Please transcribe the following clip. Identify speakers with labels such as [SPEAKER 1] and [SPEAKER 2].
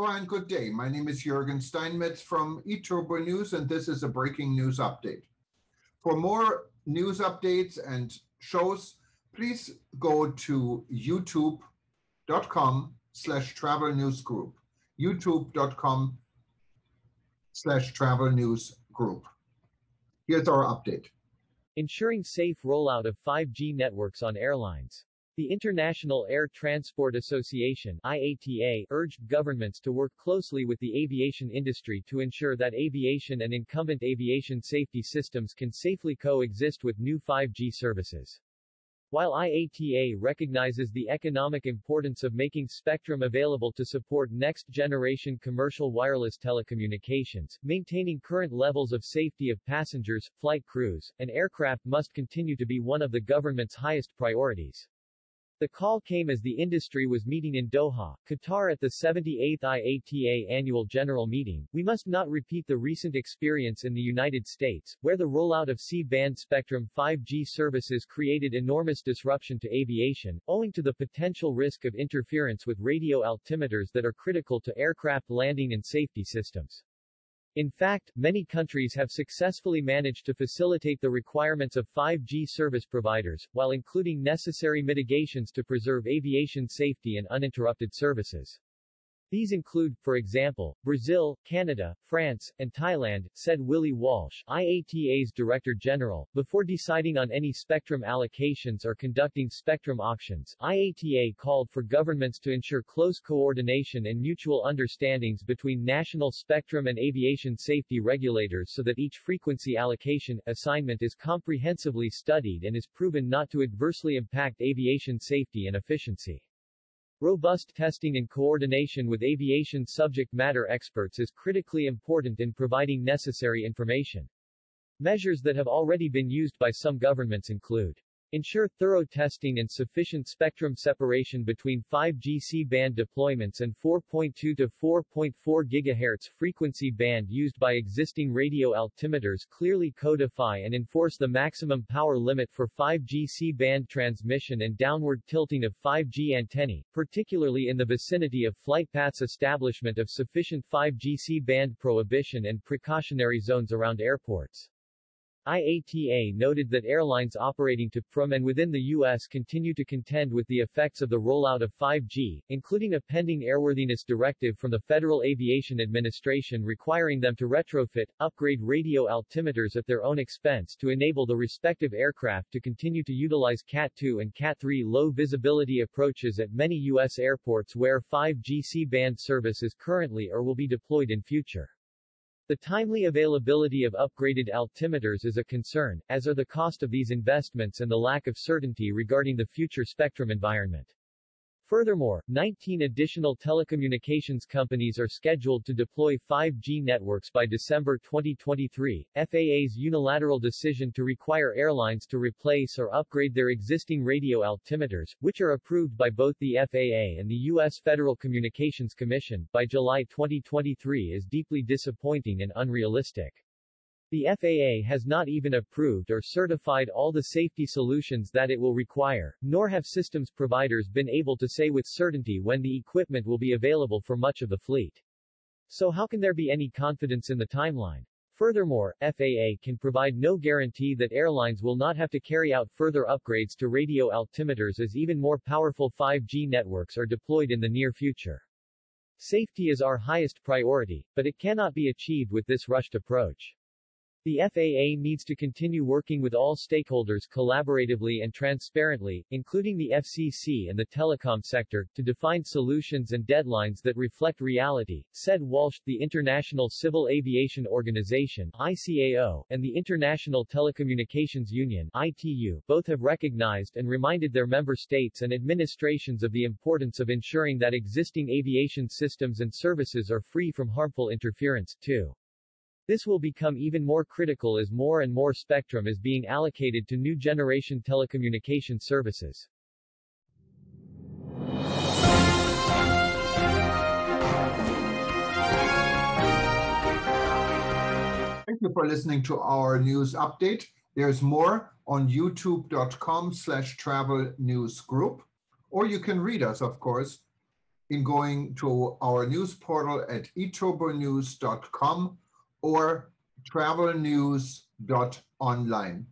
[SPEAKER 1] Hello and good day. My name is Jürgen Steinmetz from eTurboNews, and this is a breaking news update. For more news updates and shows, please go to youtube.com/travel news group. youtube.com/travel news group. Here's our update.
[SPEAKER 2] Ensuring safe rollout of 5G networks on airlines. The International Air Transport Association (IATA) urged governments to work closely with the aviation industry to ensure that aviation and incumbent aviation safety systems can safely coexist with new 5G services. While IATA recognizes the economic importance of making spectrum available to support next-generation commercial wireless telecommunications, maintaining current levels of safety of passengers, flight crews, and aircraft must continue to be one of the government's highest priorities. The call came as the industry was meeting in Doha, Qatar at the 78th IATA Annual General Meeting. We must not repeat the recent experience in the United States, where the rollout of C-band spectrum 5G services created enormous disruption to aviation, owing to the potential risk of interference with radio altimeters that are critical to aircraft landing and safety systems. In fact, many countries have successfully managed to facilitate the requirements of 5G service providers, while including necessary mitigations to preserve aviation safety and uninterrupted services. These include, for example, Brazil, Canada, France, and Thailand, said Willie Walsh, IATA's Director General. Before deciding on any spectrum allocations or conducting spectrum auctions, IATA called for governments to ensure close coordination and mutual understandings between national spectrum and aviation safety regulators so that each frequency allocation assignment is comprehensively studied and is proven not to adversely impact aviation safety and efficiency. Robust testing and coordination with aviation subject matter experts is critically important in providing necessary information. Measures that have already been used by some governments include: ensure thorough testing and sufficient spectrum separation between 5G C-band deployments and 4.2 to 4.4 GHz frequency band used by existing radio altimeters, clearly codify and enforce the maximum power limit for 5G C-band transmission and downward tilting of 5G antennae, particularly in the vicinity of flight paths, establishment of sufficient 5G C-band prohibition and precautionary zones around airports. IATA noted that airlines operating to, from and within the U.S. continue to contend with the effects of the rollout of 5G, including a pending airworthiness directive from the Federal Aviation Administration requiring them to retrofit, upgrade radio altimeters at their own expense to enable the respective aircraft to continue to utilize Cat-2 and Cat-3 low-visibility approaches at many U.S. airports where 5G C-band service is currently or will be deployed in future. The timely availability of upgraded altimeters is a concern, as are the cost of these investments and the lack of certainty regarding the future spectrum environment. Furthermore, 19 additional telecommunications companies are scheduled to deploy 5G networks by December 2023. FAA's unilateral decision to require airlines to replace or upgrade their existing radio altimeters, which are approved by both the FAA and the U.S. Federal Communications Commission, by July 2023 is deeply disappointing and unrealistic. The FAA has not even approved or certified all the safety solutions that it will require, nor have systems providers been able to say with certainty when the equipment will be available for much of the fleet. So how can there be any confidence in the timeline? Furthermore, FAA can provide no guarantee that airlines will not have to carry out further upgrades to radio altimeters as even more powerful 5G networks are deployed in the near future. Safety is our highest priority, but it cannot be achieved with this rushed approach. The FAA needs to continue working with all stakeholders collaboratively and transparently, including the FCC and the telecom sector, to define solutions and deadlines that reflect reality, said Walsh. The International Civil Aviation Organization (ICAO) and the International Telecommunications Union (ITU) both have recognized and reminded their member states and administrations of the importance of ensuring that existing aviation systems and services are free from harmful interference, too. This will become even more critical as more and more spectrum is being allocated to new generation telecommunication services.
[SPEAKER 1] Thank you for listening to our news update. There's more on youtube.com/travel news group, or you can read us, of course, in going to our news portal at eTurboNews.com or travelnews.online.